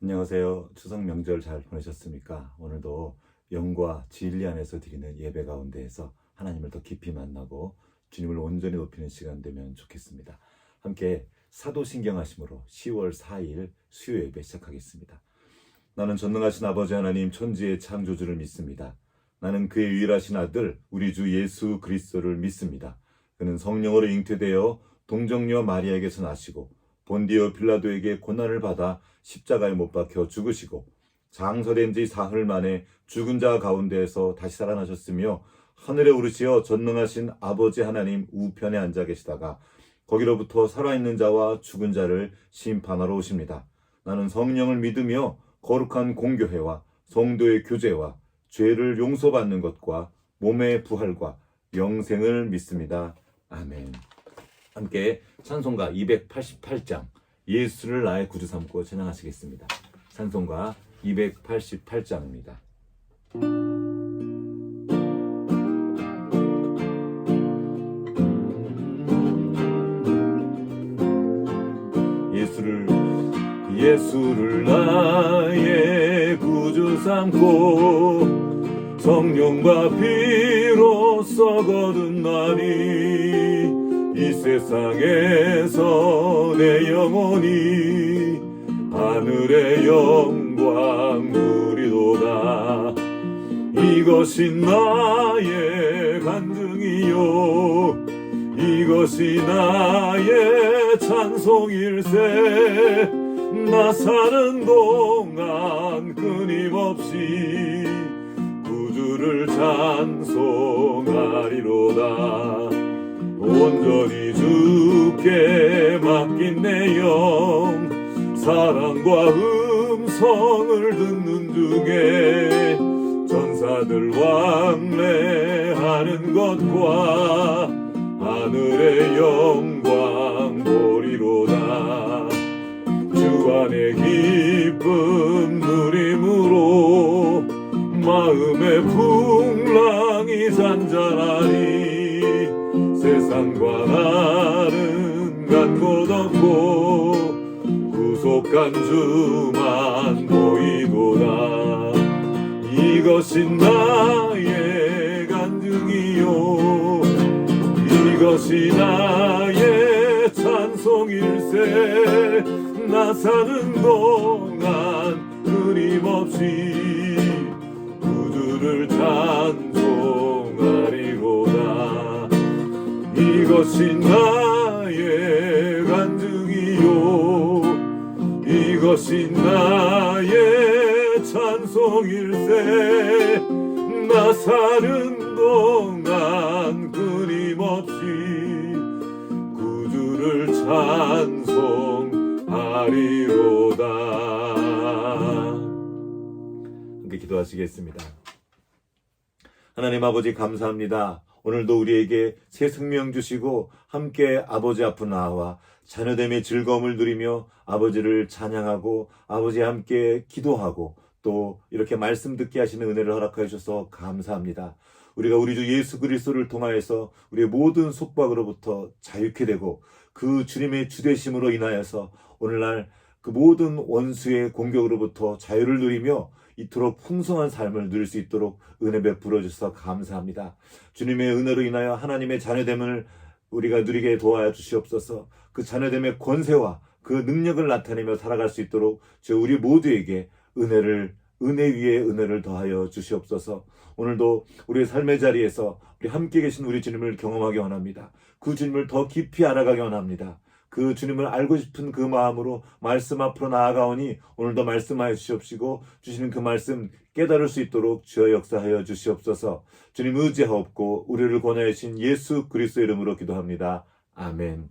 안녕하세요. 추석 명절 잘 보내셨습니까? 오늘도 영과 진리 안에서 드리는 예배 가운데에서 하나님을 더 깊이 만나고 주님을 온전히 높이는 시간 되면 좋겠습니다. 함께 사도신경하심으로 10월 4일 수요 예배 시작하겠습니다. 나는 전능하신 아버지 하나님 천지의 창조주를 믿습니다. 나는 그의 유일하신 아들 우리 주 예수 그리스도를 믿습니다. 그는 성령으로 잉태되어 동정녀 마리아에게서 나시고 본디오 빌라도에게 고난을 받아 십자가에 못 박혀 죽으시고 장서된 지 사흘 만에 죽은 자 가운데에서 다시 살아나셨으며 하늘에 오르시어 전능하신 아버지 하나님 우편에 앉아 계시다가 거기로부터 살아있는 자와 죽은 자를 심판하러 오십니다. 나는 성령을 믿으며 거룩한 공교회와 성도의 교제와 죄를 용서받는 것과 몸의 부활과 영생을 믿습니다. 아멘. 함께 찬송가 288장 예수를 나의 구주 삼고 찬양하시겠습니다. 찬송가 288장입니다. 예수를 나의 구주 삼고 성령과 피로써 거둔 나니 이 세상에서 내 영혼이 하늘의 영광 누리도다. 이것이 나의 간증이요 이것이 나의 찬송일세. 나 사는 동안 끊임없이 구주를 찬송하리로다. 온전히 주께 맡긴 내 영 사랑과 음성을 듣는 중에 전사들 왕래하는 것과 하늘의 영광 보리로다. 주 안의 기쁨 누림으로 마음의 풍랑이 잔잔하니 세상과 나는 간 곳 없고 구속한 주만 보이도다. 이것이 나의 간증이요 이것이 나의 찬송일세. 나 사는 동안 끊임없이 구주를 찬송하리로다. 이것이 나의 간증이요 이것이 나의 찬송일세. 나 사는 동안 끊임없이 구주를 찬송하리로다. 함께 기도하시겠습니다. 하나님 아버지 감사합니다. 오늘도 우리에게 새 생명 주시고 함께 아버지 앞으로 나와 자녀됨의 즐거움을 누리며 아버지를 찬양하고 아버지와 함께 기도하고 또 이렇게 말씀 듣게 하시는 은혜를 허락하여 주셔서 감사합니다. 우리가 우리 주 예수 그리스도를 통하여서 우리의 모든 속박으로부터 자유케 되고 그 주님의 주되심으로 인하여서 오늘날 그 모든 원수의 공격으로부터 자유를 누리며 이토록 풍성한 삶을 누릴 수 있도록 은혜 베풀어 주셔서 감사합니다. 주님의 은혜로 인하여 하나님의 자녀됨을 우리가 누리게 도와주시옵소서. 그 자녀됨의 권세와 그 능력을 나타내며 살아갈 수 있도록 우리 모두에게 은혜 위에 은혜를 더하여 주시옵소서. 오늘도 우리의 삶의 자리에서 우리 함께 계신 우리 주님을 경험하기 원합니다. 그 주님을 더 깊이 알아가기 원합니다. 그 주님을 알고 싶은 그 마음으로 말씀 앞으로 나아가오니 오늘도 말씀하여 주시옵시고 주시는 그 말씀 깨달을 수 있도록 주여 역사하여 주시옵소서. 주님 의지하옵고 우리를 권하여 주신 예수 그리스도 이름으로 기도합니다. 아멘.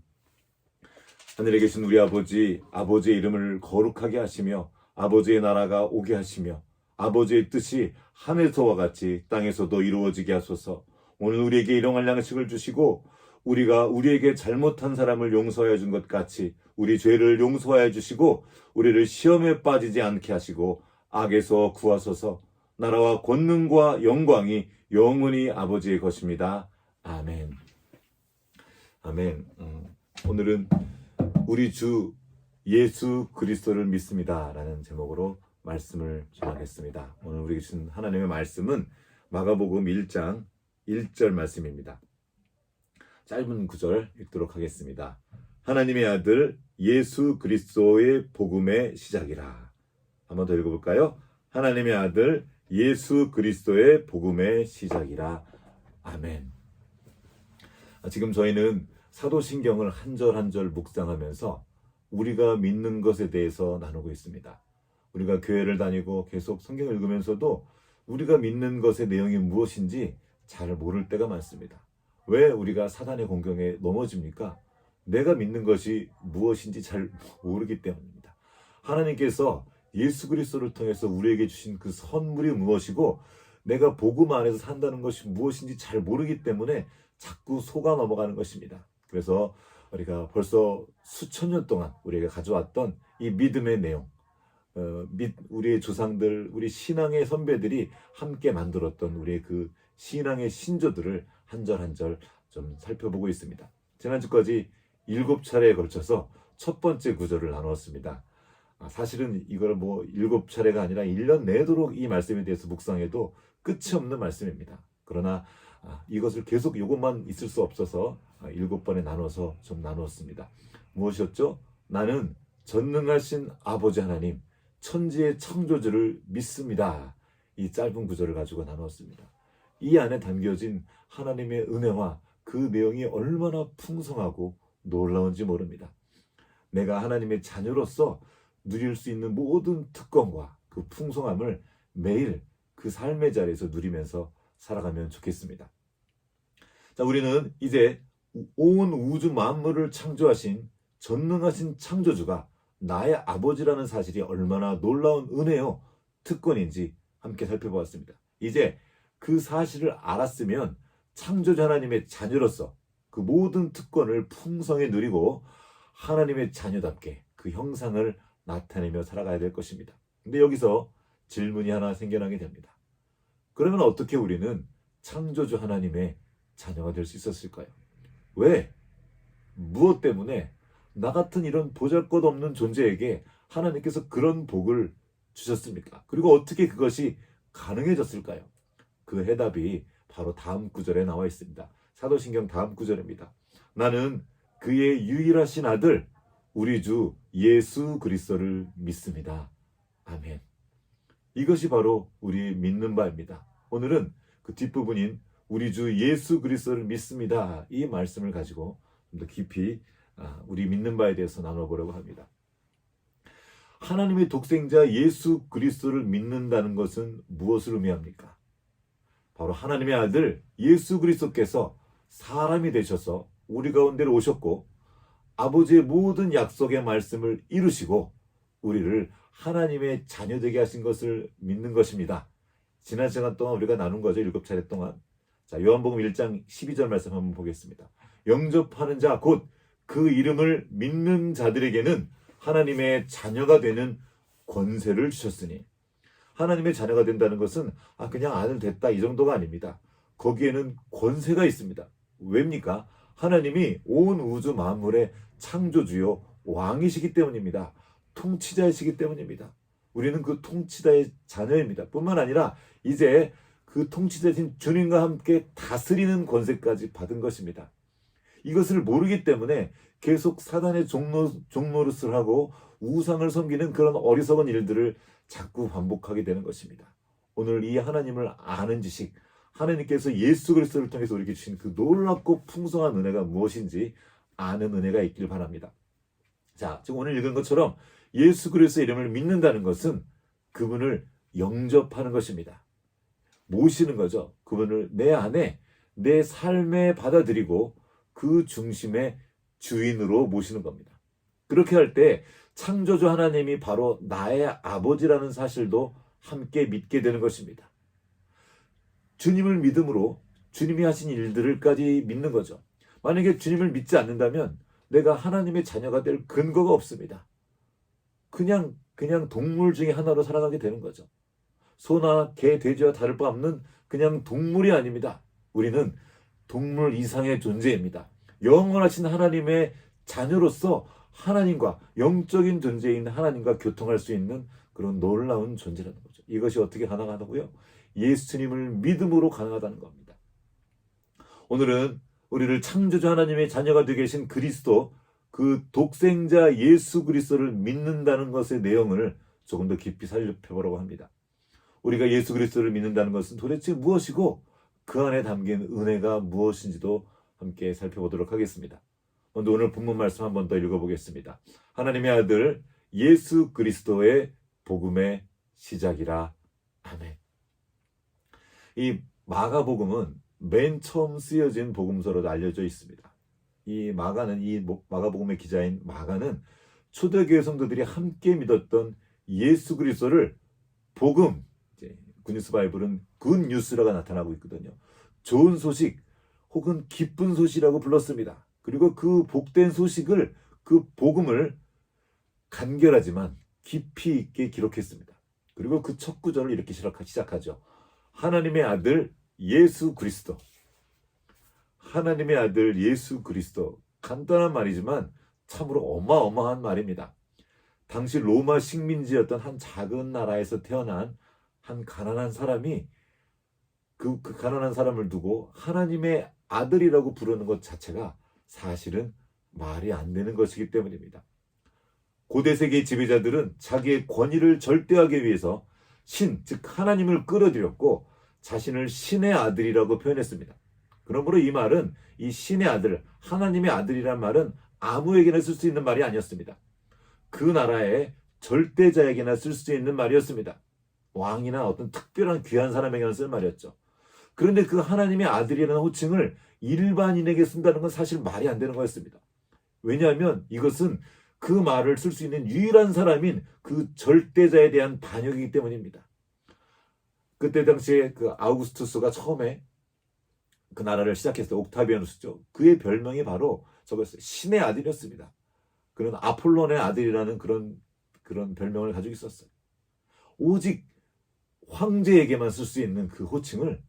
하늘에 계신 우리 아버지, 아버지의 이름을 거룩하게 하시며 아버지의 나라가 오게 하시며 아버지의 뜻이 하늘에서와 같이 땅에서도 이루어지게 하소서. 오늘 우리에게 일용할 양식을 주시고 우리가 우리에게 잘못한 사람을 용서해 준 것 같이 우리 죄를 용서하여 주시고 우리를 시험에 빠지지 않게 하시고 악에서 구하소서. 나라와 권능과 영광이 영원히 아버지의 것입니다. 아멘. 아멘. 오늘은 우리 주 예수 그리스도를 믿습니다 라는 제목으로 말씀을 전하겠습니다. 오늘 우리에게 주신 하나님의 말씀은 마가복음 1장 1절 말씀입니다. 짧은 구절 읽도록 하겠습니다. 하나님의 아들 예수 그리스도의 복음의 시작이라. 한번 더 읽어볼까요? 하나님의 아들 예수 그리스도의 복음의 시작이라. 아멘. 지금 저희는 사도신경을 한 절 한 절 묵상하면서 우리가 믿는 것에 대해서 나누고 있습니다. 우리가 교회를 다니고 계속 성경을 읽으면서도 우리가 믿는 것의 내용이 무엇인지 잘 모를 때가 많습니다. 왜 우리가 사단의 공경에 넘어집니까? 내가 믿는 것이 무엇인지 잘 모르기 때문입니다. 하나님께서 예수 그리스도를 통해서 우리에게 주신 그 선물이 무엇이고 내가 복음 안에서 산다는 것이 무엇인지 잘 모르기 때문에 자꾸 속아 넘어가는 것입니다. 그래서 우리가 벌써 수천 년 동안 우리가 가져왔던 이 믿음의 내용, 우리의 조상들, 우리 신앙의 선배들이 함께 만들었던 우리의 그 신앙의 신조들을 한 절 한 절 좀 살펴보고 있습니다. 지난주까지 7차례에 걸쳐서 첫 번째 구절을 나누었습니다. 사실은 이걸 7차례가 아니라 1년 내도록 이 말씀에 대해서 묵상해도 끝이 없는 말씀입니다. 그러나 이것을 계속 이것만 있을 수 없어서 7번에 나눠서 좀 나누었습니다. 무엇이었죠? 나는 전능하신 아버지 하나님, 천지의 창조주를 믿습니다. 이 짧은 구절을 가지고 나누었습니다. 이 안에 담겨진 하나님의 은혜와 그 내용이 얼마나 풍성하고 놀라운지 모릅니다. 내가 하나님의 자녀로서 누릴 수 있는 모든 특권과 그 풍성함을 매일 그 삶의 자리에서 누리면서 살아가면 좋겠습니다. 자, 우리는 이제 온 우주 만물을 창조하신 전능하신 창조주가 나의 아버지라는 사실이 얼마나 놀라운 은혜요, 특권인지 함께 살펴보았습니다. 이제 그 사실을 알았으면 창조주 하나님의 자녀로서 그 모든 특권을 풍성히 누리고 하나님의 자녀답게 그 형상을 나타내며 살아가야 될 것입니다. 근데 여기서 질문이 하나 생겨나게 됩니다. 그러면 어떻게 우리는 창조주 하나님의 자녀가 될 수 있었을까요? 왜? 무엇 때문에 나 같은 이런 보잘것없는 존재에게 하나님께서 그런 복을 주셨습니까? 그리고 어떻게 그것이 가능해졌을까요? 그 해답이 바로 다음 구절에 나와 있습니다. 사도신경 다음 구절입니다. 나는 그의 유일하신 아들 우리 주 예수 그리스도를 믿습니다. 아멘. 이것이 바로 우리 믿는 바입니다. 오늘은 그 뒷부분인 우리 주 예수 그리스도를 믿습니다. 이 말씀을 가지고 좀 더 깊이 우리 믿는 바에 대해서 나눠보려고 합니다. 하나님의 독생자 예수 그리스도를 믿는다는 것은 무엇을 의미합니까? 바로 하나님의 아들 예수 그리스도께서 사람이 되셔서 우리 가운데로 오셨고 아버지의 모든 약속의 말씀을 이루시고 우리를 하나님의 자녀되게 하신 것을 믿는 것입니다. 지난 시간 동안 우리가 나눈 거죠. 7차례 동안. 자, 요한복음 1장 12절 말씀 한번 보겠습니다. 영접하는 자 곧 그 이름을 믿는 자들에게는 하나님의 자녀가 되는 권세를 주셨으니, 하나님의 자녀가 된다는 것은 그냥 아들 됐다 이 정도가 아닙니다. 거기에는 권세가 있습니다. 왜입니까? 하나님이 온 우주 만물의 창조주요 왕이시기 때문입니다. 통치자이시기 때문입니다. 우리는 그 통치자의 자녀입니다. 뿐만 아니라 이제 그 통치자신 주님과 함께 다스리는 권세까지 받은 것입니다. 이것을 모르기 때문에 계속 사단의 종노릇을 하고 우상을 섬기는 그런 어리석은 일들을 자꾸 반복하게 되는 것입니다. 오늘 이 하나님을 아는 지식, 하나님께서 예수 그리스도를 통해서 우리에게 주신 그 놀랍고 풍성한 은혜가 무엇인지 아는 은혜가 있길 바랍니다. 자, 지금 오늘 읽은 것처럼 예수 그리스도의 이름을 믿는다는 것은 그분을 영접하는 것입니다. 모시는 거죠. 그분을 내 안에, 내 삶에 받아들이고 그 중심의 주인으로 모시는 겁니다. 그렇게 할 때 창조주 하나님이 바로 나의 아버지라는 사실도 함께 믿게 되는 것입니다. 주님을 믿음으로 주님이 하신 일들을까지 믿는 거죠. 만약에 주님을 믿지 않는다면 내가 하나님의 자녀가 될 근거가 없습니다. 그냥 동물 중에 하나로 살아가게 되는 거죠. 소나 개, 돼지와 다를 바 없는 그냥 동물이 아닙니다. 우리는 동물 이상의 존재입니다. 영원하신 하나님의 자녀로서 하나님과 영적인 존재인 하나님과 교통할 수 있는 그런 놀라운 존재라는 거죠. 이것이 어떻게 가능하다고요? 예수님을 믿음으로 가능하다는 겁니다. 오늘은 우리를 창조주 하나님의 자녀가 되게 계신 그리스도, 그 독생자 예수 그리스도를 믿는다는 것의 내용을 조금 더 깊이 살펴보려고 합니다. 우리가 예수 그리스도를 믿는다는 것은 도대체 무엇이고 그 안에 담긴 은혜가 무엇인지도 함께 살펴보도록 하겠습니다. 먼저 오늘 본문 말씀 한 번 더 읽어보겠습니다. 하나님의 아들 예수 그리스도의 복음의 시작이라. 아멘. 이 마가복음은 맨 처음 쓰여진 복음서로 알려져 있습니다. 이 마가복음의 기자인 마가는 초대교회 성도들이 함께 믿었던 예수 그리스도를 복음, 구니스 바이블은 굿 뉴스라고 나타나고 있거든요. 좋은 소식 혹은 기쁜 소식이라고 불렀습니다. 그리고 그 복된 소식을, 그 복음을 간결하지만 깊이 있게 기록했습니다. 그리고 그 첫 구절을 이렇게 시작하죠. 하나님의 아들 예수 그리스도. 하나님의 아들 예수 그리스도. 간단한 말이지만 참으로 어마어마한 말입니다. 당시 로마 식민지였던 한 작은 나라에서 태어난 한 가난한 사람이 그 가난한 사람을 두고 하나님의 아들이라고 부르는 것 자체가 사실은 말이 안 되는 것이기 때문입니다. 고대 세계 지배자들은 자기의 권위를 절대하기 위해서 즉 하나님을 끌어들였고 자신을 신의 아들이라고 표현했습니다. 그러므로 이 말은, 이 신의 아들, 하나님의 아들이란 말은 아무에게나 쓸 수 있는 말이 아니었습니다. 그 나라의 절대자에게나 쓸 수 있는 말이었습니다. 왕이나 어떤 특별한 귀한 사람에게나 쓸 말이었죠. 그런데 그 하나님의 아들이라는 호칭을 일반인에게 쓴다는 건 사실 말이 안 되는 거였습니다. 왜냐하면 이것은 그 말을 쓸 수 있는 유일한 사람인 그 절대자에 대한 반역이기 때문입니다. 그때 당시에 그 아우구스투스가 처음에 그 나라를 시작했어요. 옥타비아누스죠. 그의 별명이 바로 저거였어요. 신의 아들이었습니다. 그런 아폴론의 아들이라는 그런 별명을 가지고 있었어요. 오직 황제에게만 쓸 수 있는 그 호칭을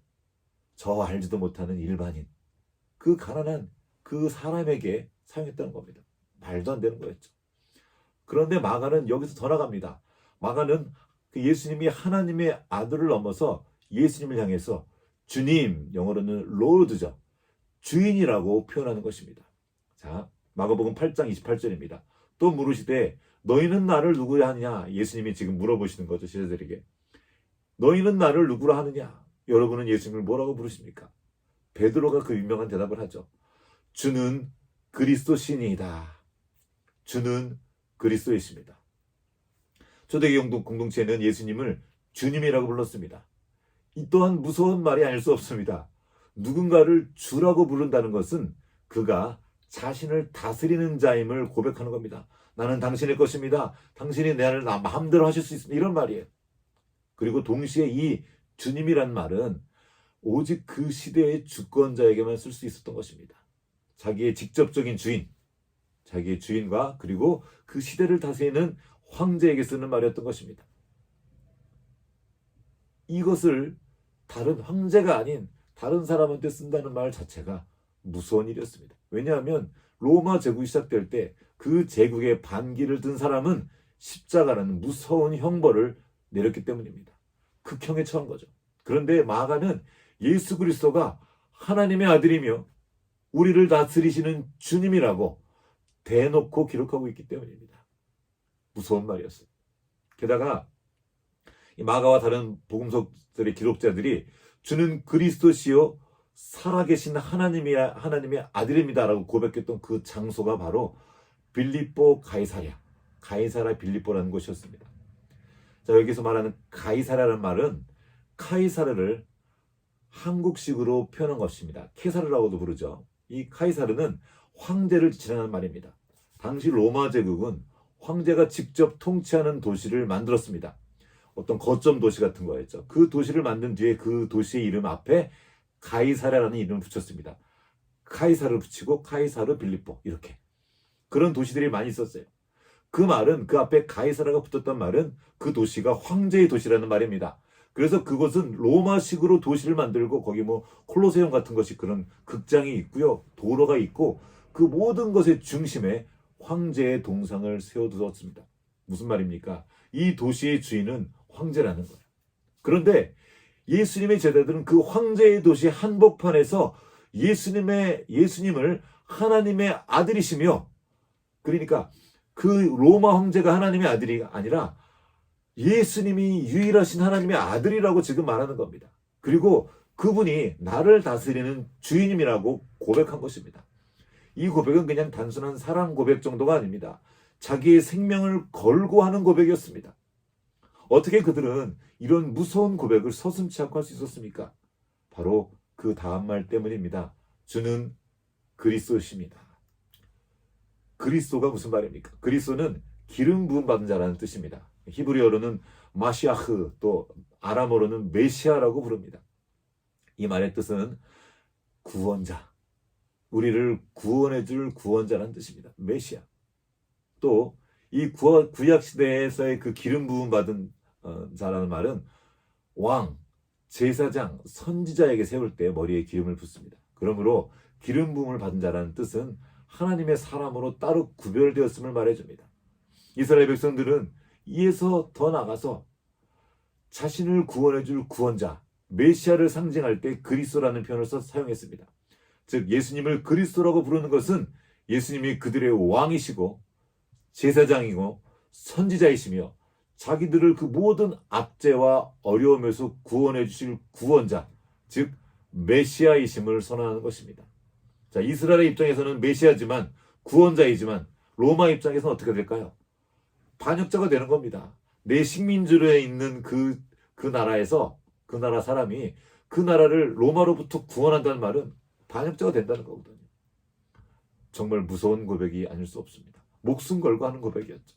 저 알지도 못하는 일반인, 그 가난한 그 사람에게 사용했다는 겁니다. 말도 안 되는 거였죠. 그런데 마가는 여기서 더 나갑니다. 마가는 그 예수님이 하나님의 아들을 넘어서 예수님을 향해서 주님, 영어로는 롤드죠. 주인이라고 표현하는 것입니다. 자, 마가복음 8장 28절입니다. 또 물으시되 너희는 나를 누구라 하느냐? 예수님이 지금 물어보시는 거죠, 제자들에게. 너희는 나를 누구라 하느냐? 여러분은 예수님을 뭐라고 부르십니까? 베드로가 그 유명한 대답을 하죠. 주는 그리스도시니이다. 주는 그리스도이십니다. 초대교회 공동체는 예수님을 주님이라고 불렀습니다. 이 또한 무서운 말이 아닐 수 없습니다. 누군가를 주라고 부른다는 것은 그가 자신을 다스리는 자임을 고백하는 겁니다. 나는 당신의 것입니다. 당신이 내 마음대로 하실 수 있습니다. 이런 말이에요. 그리고 동시에 이 주님이란 말은 오직 그 시대의 주권자에게만 쓸 수 있었던 것입니다. 자기의 직접적인 주인, 자기의 주인과 그리고 그 시대를 다스리는 황제에게 쓰는 말이었던 것입니다. 이것을 다른 황제가 아닌 다른 사람한테 쓴다는 말 자체가 무서운 일이었습니다. 왜냐하면 로마 제국이 시작될 때 그 제국의 반기를 든 사람은 십자가라는 무서운 형벌을 내렸기 때문입니다. 극형에 처한 거죠. 그런데 마가는 예수 그리스도가 하나님의 아들이며 우리를 다스리시는 주님이라고 대놓고 기록하고 있기 때문입니다. 무서운 말이었어요. 게다가 이 마가와 다른 복음서들의 기록자들이 주는 그리스도시요 살아계신 하나님의 아들입니다라고 고백했던 그 장소가 바로 빌립보 가이사랴 빌립보라는 곳이었습니다. 자, 여기서 말하는 가이사랴라는 말은 카이사르를 한국식으로 표현한 것입니다. 케사르라고도 부르죠. 이 카이사르는 황제를 지칭하는 말입니다. 당시 로마 제국은 황제가 직접 통치하는 도시를 만들었습니다. 어떤 거점 도시 같은 거였죠. 그 도시를 만든 뒤에 그 도시의 이름 앞에 가이사랴라는 이름을 붙였습니다. 카이사르를 붙이고 카이사르 빌립보 이렇게. 그런 도시들이 많이 있었어요. 그 말은, 그 앞에 가이사라가 붙었던 말은 그 도시가 황제의 도시라는 말입니다. 그래서 그것은 로마식으로 도시를 만들고 거기 뭐 콜로세움 같은 것이 그런 극장이 있고요. 도로가 있고 그 모든 것의 중심에 황제의 동상을 세워두었습니다. 무슨 말입니까? 이 도시의 주인은 황제라는 거예요. 그런데 예수님의 제자들은 그 황제의 도시 한복판에서 예수님을 하나님의 아들이시며, 그러니까 그 로마 황제가 하나님의 아들이 아니라 예수님이 유일하신 하나님의 아들이라고 지금 말하는 겁니다. 그리고 그분이 나를 다스리는 주인님이라고 고백한 것입니다. 이 고백은 그냥 단순한 사랑 고백 정도가 아닙니다. 자기의 생명을 걸고 하는 고백이었습니다. 어떻게 그들은 이런 무서운 고백을 서슴지 않고 할 수 있었습니까? 바로 그 다음 말 때문입니다. 주는 그리스도십니다. 그리스도가 무슨 말입니까? 그리스도는 기름 부음 받은 자라는 뜻입니다. 히브리어로는 마시아흐, 또 아람어로는 메시아라고 부릅니다. 이 말의 뜻은 구원자, 우리를 구원해 줄 구원자라는 뜻입니다. 메시아. 또 이 구약 시대에서의 그 기름 부음 받은 자라는 말은 왕, 제사장, 선지자에게 세울 때 머리에 기름을 붓습니다. 그러므로 기름 부음을 받은 자라는 뜻은 하나님의 사람으로 따로 구별되었음을 말해줍니다. 이스라엘 백성들은 이에서 더 나가서 자신을 구원해 줄 구원자, 메시아를 상징할 때 그리스도라는 표현을 사용했습니다. 즉 예수님을 그리스도라고 부르는 것은 예수님이 그들의 왕이시고 제사장이고 선지자이시며 자기들을 그 모든 압제와 어려움에서 구원해 주실 구원자, 즉 메시아이심을 선언하는 것입니다. 자, 이스라엘의 입장에서는 메시아지만 구원자이지만 로마 입장에서는 어떻게 될까요? 반역자가 되는 겁니다. 내 식민지로에 있는 그 나라에서 그 나라 사람이 그 나라를 로마로부터 구원한다는 말은 반역자가 된다는 거거든요. 정말 무서운 고백이 아닐 수 없습니다. 목숨 걸고 하는 고백이었죠.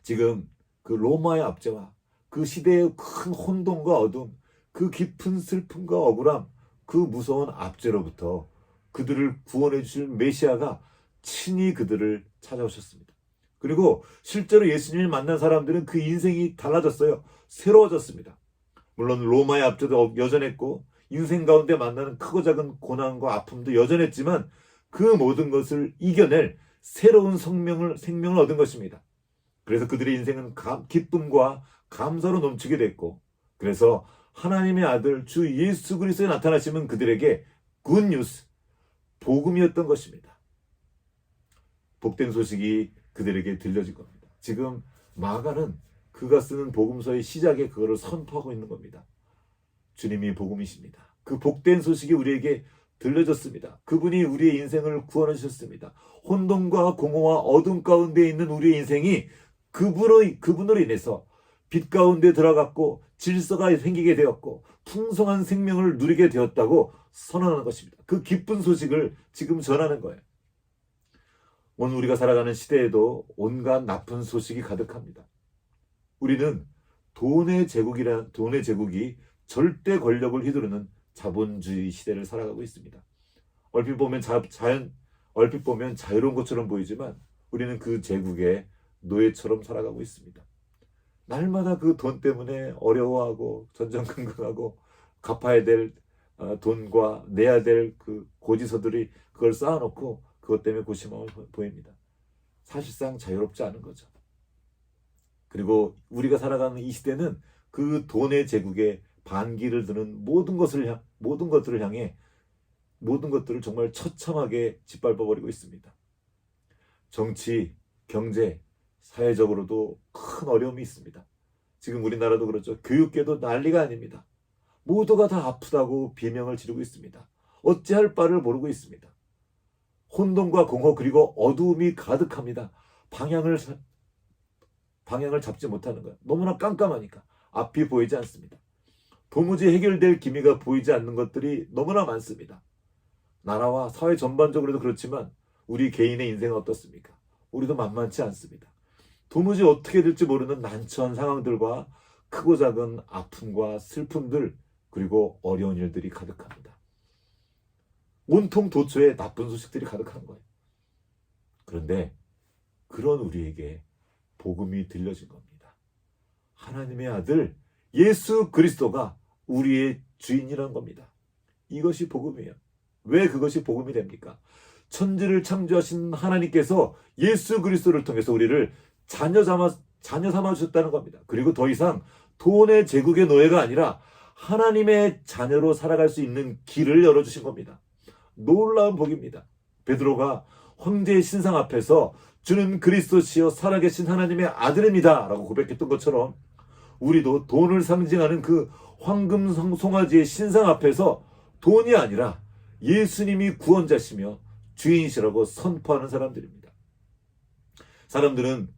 지금 그 로마의 압제와 그 시대의 큰 혼돈과 어둠, 그 깊은 슬픔과 억울함, 그 무서운 압제로부터 그들을 구원해 주실 메시아가 친히 그들을 찾아오셨습니다. 그리고 실제로 예수님을 만난 사람들은 그 인생이 달라졌어요. 새로워졌습니다. 물론 로마의 압제도 여전했고 인생 가운데 만나는 크고 작은 고난과 아픔도 여전했지만 그 모든 것을 이겨낼 새로운 생명을 얻은 것입니다. 그래서 그들의 인생은 기쁨과 감사로 넘치게 됐고, 그래서 하나님의 아들 주 예수 그리스도에 나타나시면 그들에게 굿뉴스, 복음이었던 것입니다. 복된 소식이 그들에게 들려질 겁니다. 지금 마가는 그가 쓰는 복음서의 시작에 그거를 선포하고 있는 겁니다. 주님이 복음이십니다. 그 복된 소식이 우리에게 들려졌습니다. 그분이 우리의 인생을 구원하셨습니다. 혼돈과 공허와 어둠 가운데 있는 우리의 인생이 그분으로 인해서 빛 가운데 들어갔고 질서가 생기게 되었고 풍성한 생명을 누리게 되었다고 선언하는 것입니다. 그 기쁜 소식을 지금 전하는 거예요. 오늘 우리가 살아가는 시대에도 온갖 나쁜 소식이 가득합니다. 우리는 돈의 제국이 절대 권력을 휘두르는 자본주의 시대를 살아가고 있습니다. 얼핏 보면 자유로운 것처럼 보이지만 우리는 그 제국의 노예처럼 살아가고 있습니다. 날마다 그 돈 때문에 어려워하고 전전긍긍하고 갚아야 될 돈과 내야 될 그 고지서들이 그걸 쌓아놓고 그것 때문에 고심함을 보입니다. 사실상 자유롭지 않은 거죠. 그리고 우리가 살아가는 이 시대는 그 돈의 제국에 반기를 드는 모든 것들을 향해 모든 것들을 정말 처참하게 짓밟아버리고 있습니다. 정치, 경제, 사회적으로도 큰 어려움이 있습니다. 지금 우리나라도 그렇죠. 교육계도 난리가 아닙니다. 모두가 다 아프다고 비명을 지르고 있습니다. 어찌할 바를 모르고 있습니다. 혼돈과 공허 그리고 어두움이 가득합니다. 방향을 잡지 못하는 거예요. 너무나 깜깜하니까 앞이 보이지 않습니다. 도무지 해결될 기미가 보이지 않는 것들이 너무나 많습니다. 나라와 사회 전반적으로도 그렇지만 우리 개인의 인생은 어떻습니까? 우리도 만만치 않습니다. 도무지 어떻게 될지 모르는 난처한 상황들과 크고 작은 아픔과 슬픔들 그리고 어려운 일들이 가득합니다. 온통 도처에 나쁜 소식들이 가득한 거예요. 그런데 그런 우리에게 복음이 들려진 겁니다. 하나님의 아들 예수 그리스도가 우리의 주인이라는 겁니다. 이것이 복음이에요. 왜 그것이 복음이 됩니까? 천지를 창조하신 하나님께서 예수 그리스도를 통해서 우리를 자녀 삼아 주셨다는 겁니다. 그리고 더 이상 돈의 제국의 노예가 아니라 하나님의 자녀로 살아갈 수 있는 길을 열어주신 겁니다. 놀라운 복입니다. 베드로가 황제의 신상 앞에서 주는 그리스도시여 살아계신 하나님의 아들입니다 라고 고백했던 것처럼 우리도 돈을 상징하는 그 황금 송아지의 신상 앞에서 돈이 아니라 예수님이 구원자시며 주인이시라고 선포하는 사람들입니다. 사람들은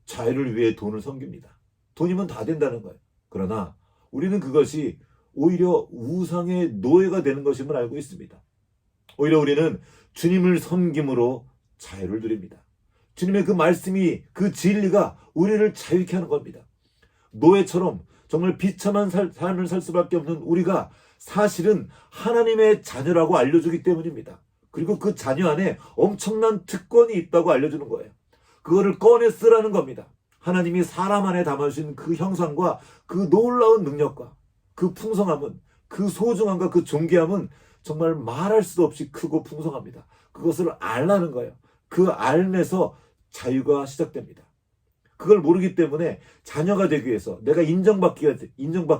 자유를 위해 돈을 섬깁니다. 돈이면 다 된다는 거예요. 그러나 우리는 그것이 오히려 우상의 노예가 되는 것임을 알고 있습니다. 오히려 우리는 주님을 섬김으로 자유를 누립니다. 주님의 그 말씀이, 그 진리가 우리를 자유케 하는 겁니다. 노예처럼 정말 비참한 삶을 살 수밖에 없는 우리가 사실은 하나님의 자녀라고 알려주기 때문입니다. 그리고 그 자녀 안에 엄청난 특권이 있다고 알려주는 거예요. 그거를 꺼내 쓰라는 겁니다. 하나님이 사람 안에 담아주신 그 형상과 그 놀라운 능력과 그 풍성함은, 그 소중함과 그 존귀함은 정말 말할 수 없이 크고 풍성합니다. 그것을 알라는 거예요. 그 알면서 자유가 시작됩니다. 그걸 모르기 때문에 자녀가 되기 위해서, 내가 인정받기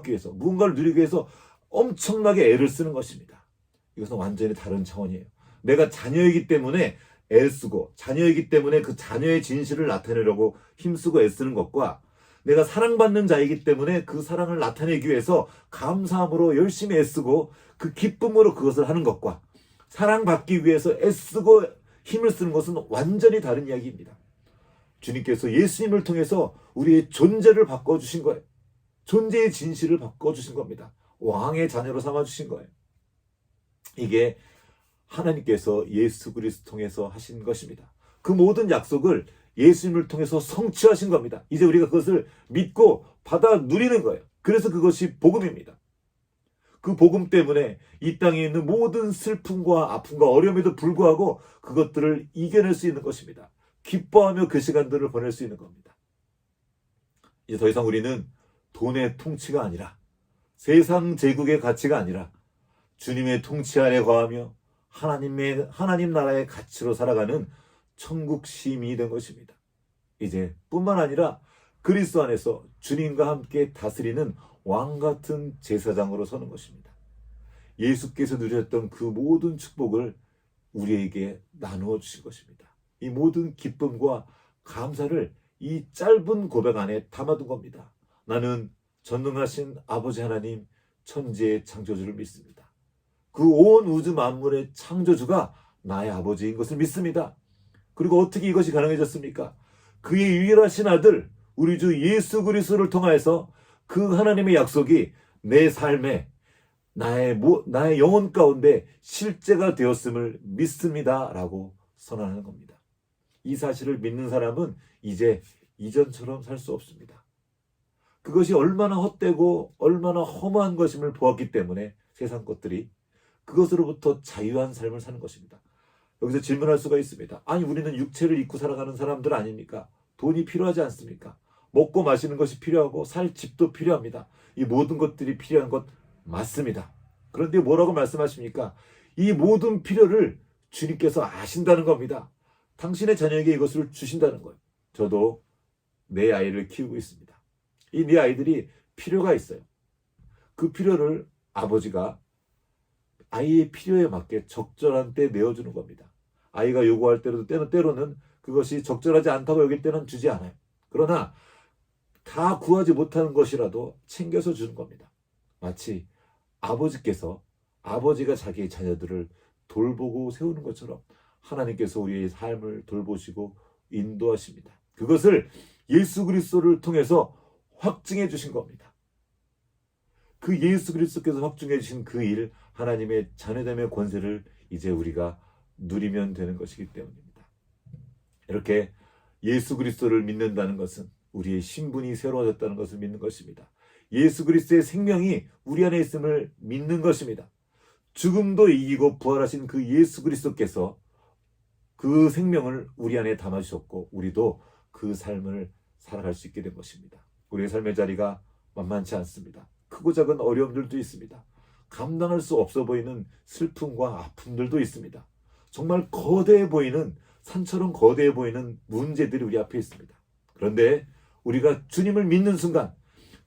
위해서, 무언가를 누리기 위해서 엄청나게 애를 쓰는 것입니다. 이것은 완전히 다른 차원이에요. 내가 자녀이기 때문에 애쓰고, 자녀이기 때문에 그 자녀의 진실을 나타내려고 힘쓰고 애쓰는 것과, 내가 사랑받는 자이기 때문에 그 사랑을 나타내기 위해서 감사함으로 열심히 애쓰고 그 기쁨으로 그것을 하는 것과, 사랑받기 위해서 애쓰고 힘을 쓰는 것은 완전히 다른 이야기입니다. 주님께서 예수님을 통해서 우리의 존재를 바꿔주신 거예요. 존재의 진실을 바꿔주신 겁니다. 왕의 자녀로 삼아주신 거예요. 이게 하나님께서 예수 그리스도 통해서 하신 것입니다. 그 모든 약속을 예수님을 통해서 성취하신 겁니다. 이제 우리가 그것을 믿고 받아 누리는 거예요. 그래서 그것이 복음입니다. 그 복음 때문에 이 땅에 있는 모든 슬픔과 아픔과 어려움에도 불구하고 그것들을 이겨낼 수 있는 것입니다. 기뻐하며 그 시간들을 보낼 수 있는 겁니다. 이제 더 이상 우리는 돈의 통치가 아니라, 세상 제국의 가치가 아니라 주님의 통치 아래 거하며 하나님 나라의 가치로 살아가는 천국 시민이 된 것입니다. 이제 뿐만 아니라 그리스도 안에서 주님과 함께 다스리는 왕 같은 제사장으로 서는 것입니다. 예수께서 누렸던 그 모든 축복을 우리에게 나누어 주신 것입니다. 이 모든 기쁨과 감사를 이 짧은 고백 안에 담아둔 겁니다. 나는 전능하신 아버지 하나님, 천지의 창조주를 믿습니다. 그 온 우주 만물의 창조주가 나의 아버지인 것을 믿습니다. 그리고 어떻게 이것이 가능해졌습니까? 그의 유일하신 아들 우리 주 예수 그리스도를 통하여서 그 하나님의 약속이 내 삶에, 나의 영혼 가운데 실제가 되었음을 믿습니다 라고 선언하는 겁니다. 이 사실을 믿는 사람은 이제 이전처럼 살 수 없습니다. 그것이 얼마나 헛되고 얼마나 허무한 것임을 보았기 때문에 세상 것들이 그것으로부터 자유한 삶을 사는 것입니다. 여기서 질문할 수가 있습니다. 아니, 우리는 육체를 입고 살아가는 사람들 아닙니까? 돈이 필요하지 않습니까? 먹고 마시는 것이 필요하고 살 집도 필요합니다. 이 모든 것들이 필요한 것 맞습니다. 그런데 뭐라고 말씀하십니까? 이 모든 필요를 주님께서 아신다는 겁니다. 당신의 자녀에게 이것을 주신다는 거예요. 저도 내 아이를 키우고 있습니다. 이 내 아이들이 필요가 있어요. 그 필요를 아버지가 아이의 필요에 맞게 적절한 때 내어주는 겁니다. 아이가 요구할 때로는 그것이 적절하지 않다고 여길 때는 주지 않아요. 그러나 다 구하지 못하는 것이라도 챙겨서 주는 겁니다. 마치 아버지가 자기의 자녀들을 돌보고 세우는 것처럼 하나님께서 우리의 삶을 돌보시고 인도하십니다. 그것을 예수 그리스도를 통해서 확증해 주신 겁니다. 그 예수 그리스도께서 확증해 주신 그 일, 하나님의 자녀됨의 권세를 이제 우리가 누리면 되는 것이기 때문입니다. 이렇게 예수 그리스도를 믿는다는 것은 우리의 신분이 새로워졌다는 것을 믿는 것입니다. 예수 그리스도의 생명이 우리 안에 있음을 믿는 것입니다. 죽음도 이기고 부활하신 그 예수 그리스도께서 그 생명을 우리 안에 담아주셨고 우리도 그 삶을 살아갈 수 있게 된 것입니다. 우리의 삶의 자리가 만만치 않습니다. 크고 작은 어려움들도 있습니다. 감당할 수 없어 보이는 슬픔과 아픔들도 있습니다. 정말 거대해 보이는, 산처럼 거대해 보이는 문제들이 우리 앞에 있습니다. 그런데 우리가 주님을 믿는 순간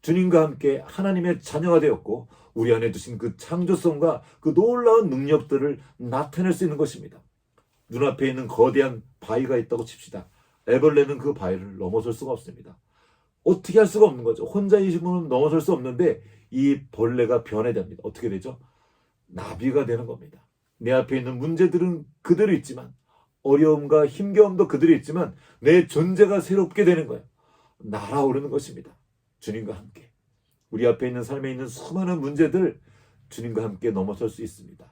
주님과 함께 하나님의 자녀가 되었고 우리 안에 두신 그 창조성과 그 놀라운 능력들을 나타낼 수 있는 것입니다. 눈앞에 있는 거대한 바위가 있다고 칩시다. 애벌레는 그 바위를 넘어설 수가 없습니다. 어떻게 할 수가 없는 거죠. 혼자 이 힘으로는 넘어설 수 없는데 이 벌레가 변해됩니다. 어떻게 되죠? 나비가 되는 겁니다. 내 앞에 있는 문제들은 그대로 있지만, 어려움과 힘겨움도 그대로 있지만 내 존재가 새롭게 되는 거예요. 날아오르는 것입니다. 주님과 함께 우리 앞에 있는 삶에 있는 수많은 문제들 주님과 함께 넘어설 수 있습니다.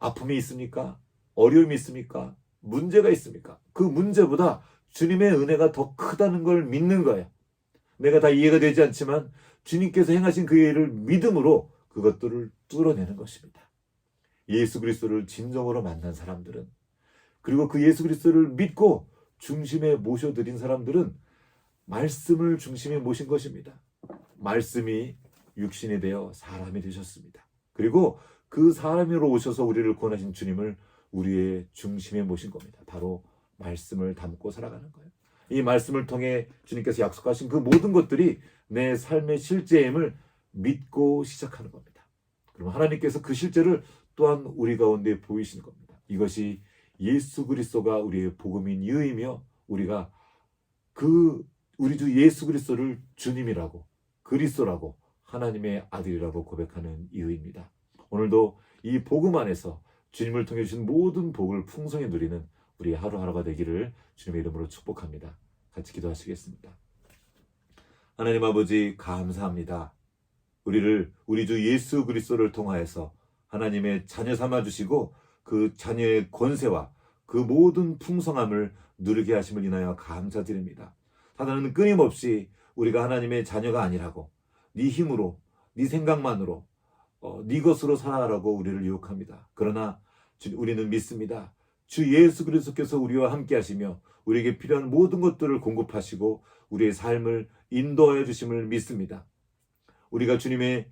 아픔이 있습니까? 어려움이 있습니까? 문제가 있습니까? 그 문제보다 주님의 은혜가 더 크다는 걸 믿는 거예요. 내가 다 이해가 되지 않지만 주님께서 행하신 그 일을 믿음으로 그것들을 뚫어내는 것입니다. 예수 그리스도를 진정으로 만난 사람들은, 그리고 그 예수 그리스도를 믿고 중심에 모셔드린 사람들은 말씀을 중심에 모신 것입니다. 말씀이 육신이 되어 사람이 되셨습니다. 그리고 그 사람으로 오셔서 우리를 구원하신 주님을 우리의 중심에 모신 겁니다. 바로 말씀을 담고 살아가는 거예요. 이 말씀을 통해 주님께서 약속하신 그 모든 것들이 내 삶의 실제임을 믿고 시작하는 겁니다. 그럼 하나님께서 그 실제를 또한 우리 가운데 보이시는 겁니다. 이것이 예수 그리스도가 우리의 복음인 이유이며 우리가 우리 주 예수 그리스도를 주님이라고, 그리스도라고, 하나님의 아들이라고 고백하는 이유입니다. 오늘도 이 복음 안에서 주님을 통해 주신 모든 복을 풍성히 누리는 우리 하루하루가 되기를 주님의 이름으로 축복합니다. 같이 기도하시겠습니다. 하나님 아버지, 감사합니다. 우리 주 예수 그리스도를 통하여서 하나님의 자녀 삼아 주시고 그 자녀의 권세와 그 모든 풍성함을 누리게 하심을 인하여 감사드립니다. 사단은 끊임없이 우리가 하나님의 자녀가 아니라고, 네 힘으로, 네 생각만으로, 네 것으로 살아가라고 우리를 유혹합니다. 그러나 우리는 믿습니다. 주 예수 그리스도께서 우리와 함께 하시며 우리에게 필요한 모든 것들을 공급하시고 우리의 삶을 인도하여 주심을 믿습니다. 우리가 주님이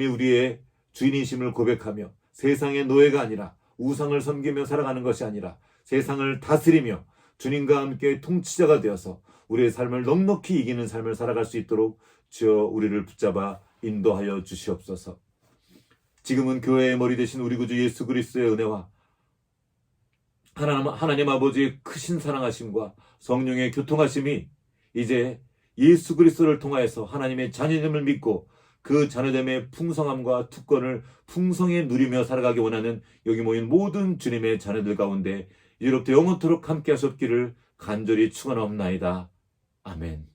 우리의 주인이심을 고백하며 세상의 노예가 아니라 우상을 섬기며 살아가는 것이 아니라 세상을 다스리며 주님과 함께 통치자가 되어서 우리의 삶을 넉넉히 이기는 삶을 살아갈 수 있도록 주여 우리를 붙잡아 인도하여 주시옵소서. 지금은 교회의 머리 되신 우리 구주 예수 그리스도의 은혜와 하나님 아버지의 크신 사랑하심과 성령의 교통하심이 이제 예수 그리스도를 통하여서 하나님의 자녀됨을 믿고 그 자녀됨의 풍성함과 특권을 풍성히 누리며 살아가기 원하는 여기 모인 모든 주님의 자녀들 가운데 이제로부터 영원토록 함께 하셨기를 간절히 축원하옵나이다. 아멘.